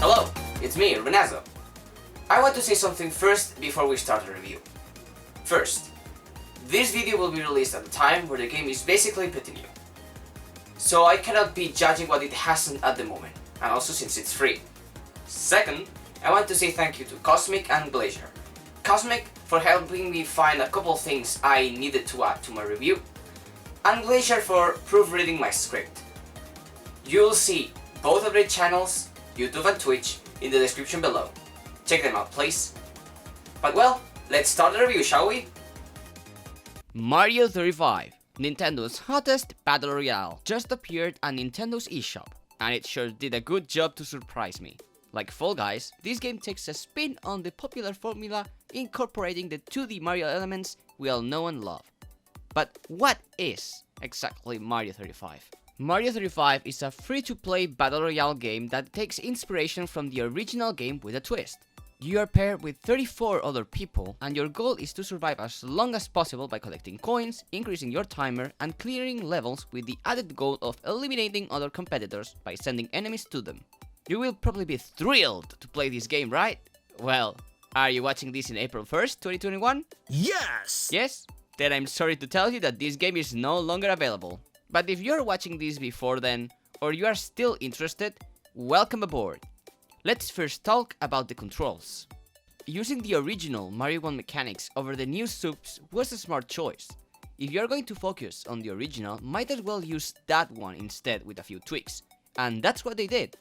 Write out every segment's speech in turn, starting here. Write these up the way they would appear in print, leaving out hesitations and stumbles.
Hello, it's me, TheRubenazo. I want to say something first before we start the review. First, this video will be released at a time where the game is basically pretty new. So I cannot be judging what it hasn't at the moment, and also since it's free. Second, I want to say thank you to KOSMIC and GLAESHUR. KOSMIC for helping me find a couple things I needed to add to my review, and GLAESHUR for proofreading my script. You'll see both of their channels, YouTube and Twitch, in the description below. Check them out, please. But well, let's start the review, shall we? Mario 35, Nintendo's hottest battle royale, just appeared on Nintendo's eShop, and it sure did a good job to surprise me. Like Fall Guys, this game takes a spin on the popular formula, incorporating the 2D Mario elements we all know and love. But what is exactly Mario 35? Mario 35 is a free-to-play battle royale game that takes inspiration from the original game with a twist. You are paired with 34 other people, and your goal is to survive as long as possible by collecting coins, increasing your timer, and clearing levels with the added goal of eliminating other competitors by sending enemies to them. You will probably be thrilled to play this game, right? Well, are you watching this in April 1st, 2021? Yes! Yes? Then I'm sorry to tell you that this game is no longer available. But if you're watching this before then, or you are still interested, welcome aboard. Let's first talk about the controls. Using the original Mario 1 mechanics over the new subs was a smart choice. If you're going to focus on the original, might as well use that one instead with a few tweaks. And that's what they did.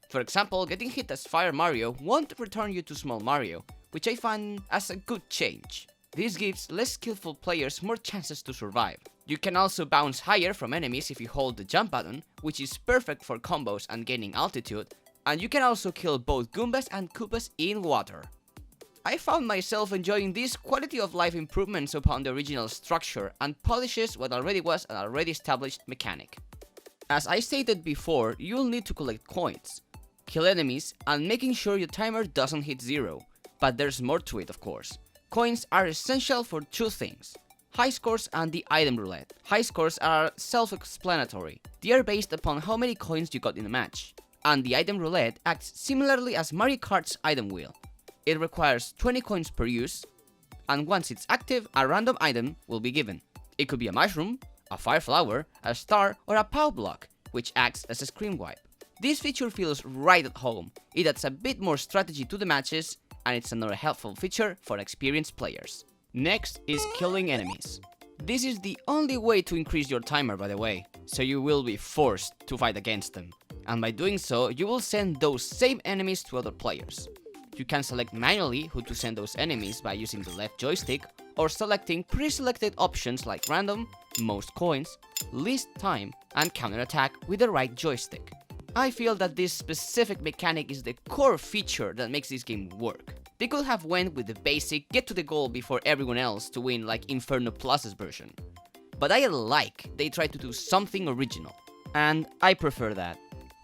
For example, getting hit as Fire Mario won't return you to Small Mario, which I find as a good change. This gives less skillful players more chances to survive. You can also bounce higher from enemies if you hold the jump button, which is perfect for combos and gaining altitude, and you can also kill both Goombas and Koopas in water. I found myself enjoying these quality of life improvements upon the original structure and polishes what already was an already established mechanic. As I stated before, you'll need to collect coins, kill enemies, and making sure your timer doesn't hit 0, but there's more to it, of course. Coins are essential for two things: high scores and the item roulette. High scores are self-explanatory. They are based upon how many coins you got in a match. And the item roulette acts similarly as Mario Kart's item wheel. It requires 20 coins per use, and once it's active, a random item will be given. It could be a mushroom, a fire flower, a star, or a POW block, which acts as a screen wipe. This feature feels right at home. It adds a bit more strategy to the matches, and it's another helpful feature for experienced players. Next is killing enemies. This is the only way to increase your timer, by the way, so you will be forced to fight against them. And by doing so, you will send those same enemies to other players. You can select manually who to send those enemies by using the left joystick, or selecting pre-selected options like random, most coins, least time, and counterattack with the right joystick. I feel that this specific mechanic is the core feature that makes this game work. They could have went with the basic get to the goal before everyone else to win like Inferno Plus's version. But I like they tried to do something original, and I prefer that.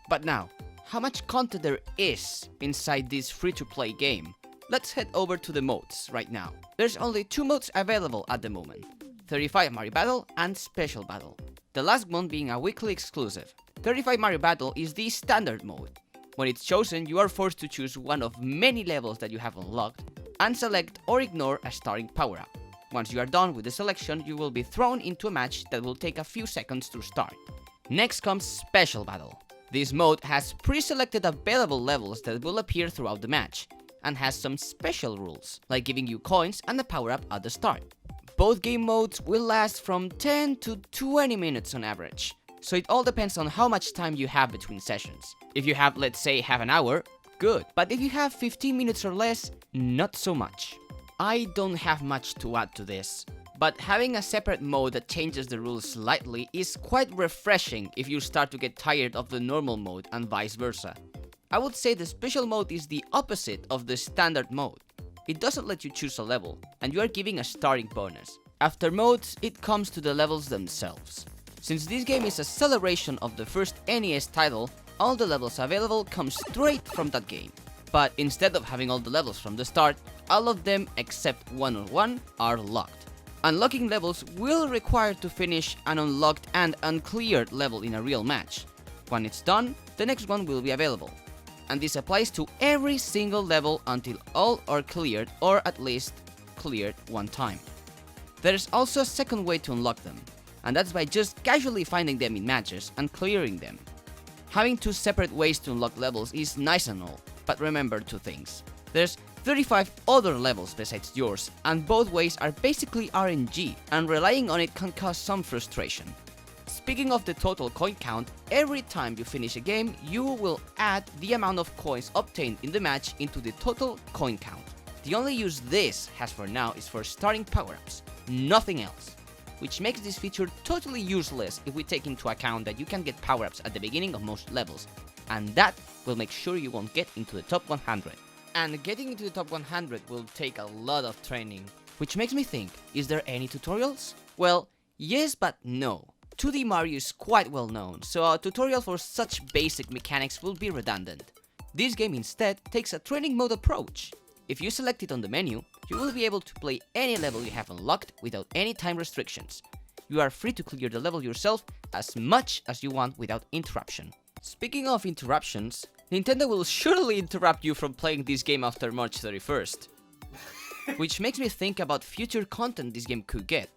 But now, how much content there is inside this free-to-play game? Let's head over to the modes right now. There's only 2 modes available at the moment: 35 Mario Battle and Special Battle. The last one being a weekly exclusive. 35 Mario Battle is the standard mode. When it's chosen, you are forced to choose one of many levels that you have unlocked and select or ignore a starting power-up. Once you are done with the selection, you will be thrown into a match that will take a few seconds to start. Next comes Special Battle. This mode has pre-selected available levels that will appear throughout the match, and has some special rules, like giving you coins and a power-up at the start. Both game modes will last from 10 to 20 minutes on average, so it all depends on how much time you have between sessions. If you have, let's say, half an hour, good, but if you have 15 minutes or less, not so much. I don't have much to add to this, but having a separate mode that changes the rules slightly is quite refreshing if you start to get tired of the normal mode and vice versa. I would say the special mode is the opposite of the standard mode. It doesn't let you choose a level, and you are giving a starting bonus. After modes, it comes to the levels themselves. Since this game is a celebration of the first NES title, all the levels available come straight from that game. But instead of having all the levels from the start, all of them except 101 are locked. Unlocking levels will require to finish an unlocked and uncleared level in a real match. When it's done, the next one will be available. and this applies to every single level until all are cleared, or at least cleared one time. There's also a second way to unlock them, and that's by just casually finding them in matches and clearing them. Having two separate ways to unlock levels is nice and all, but remember two things. There's 35 other levels besides yours, and both ways are basically RNG, and relying on it can cause some frustration. Speaking of the total coin count, every time you finish a game, you will add the amount of coins obtained in the match into the total coin count. The only use this has for now is for starting power-ups, nothing else. Which makes this feature totally useless if we take into account that you can get power-ups at the beginning of most levels, and that will make sure you won't get into the top 100. And getting into the top 100 will take a lot of training, which makes me think, is there any tutorials? Well, yes but no. 2D Mario is quite well known, so a tutorial for such basic mechanics will be redundant. This game instead takes a training mode approach. If you select it on the menu, you will be able to play any level you have unlocked without any time restrictions. You are free to clear the level yourself as much as you want without interruption. Speaking of interruptions, Nintendo will surely interrupt you from playing this game after March 31st. Which makes me think about future content this game could get.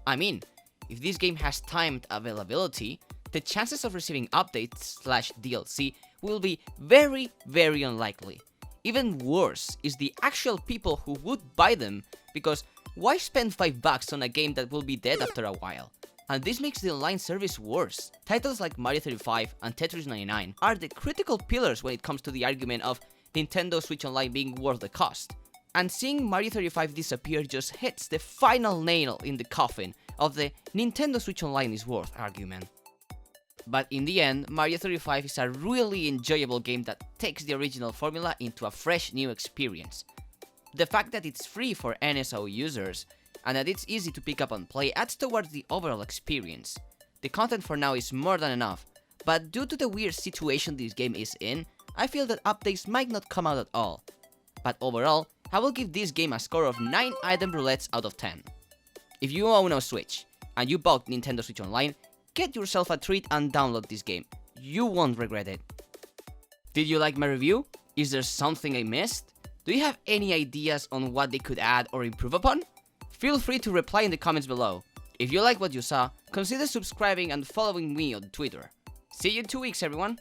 I mean, if this game has timed availability, the chances of receiving updates/DLC will be very, very unlikely. Even worse is the actual people who would buy them, because why spend $5 on a game that will be dead after a while? And this makes the online service worse. Titles like Mario 35 and Tetris 99 are the critical pillars when it comes to the argument of Nintendo Switch Online being worth the cost. And seeing Mario 35 disappear just hits the final nail in the coffin of the Nintendo Switch Online is worth argument. But in the end, Mario 35 is a really enjoyable game that takes the original formula into a fresh new experience. The fact that it's free for NSO users, and that it's easy to pick up and play adds towards the overall experience. The content for now is more than enough, but due to the weird situation this game is in, I feel that updates might not come out at all. But overall, I will give this game a score of 9 item roulettes out of 10. If you own a Switch, and you bought Nintendo Switch Online, get yourself a treat and download this game. You won't regret it. Did you like my review? Is there something I missed? Do you have any ideas on what they could add or improve upon? Feel free to reply in the comments below. If you like what you saw, consider subscribing and following me on Twitter. See you in 2 weeks, everyone!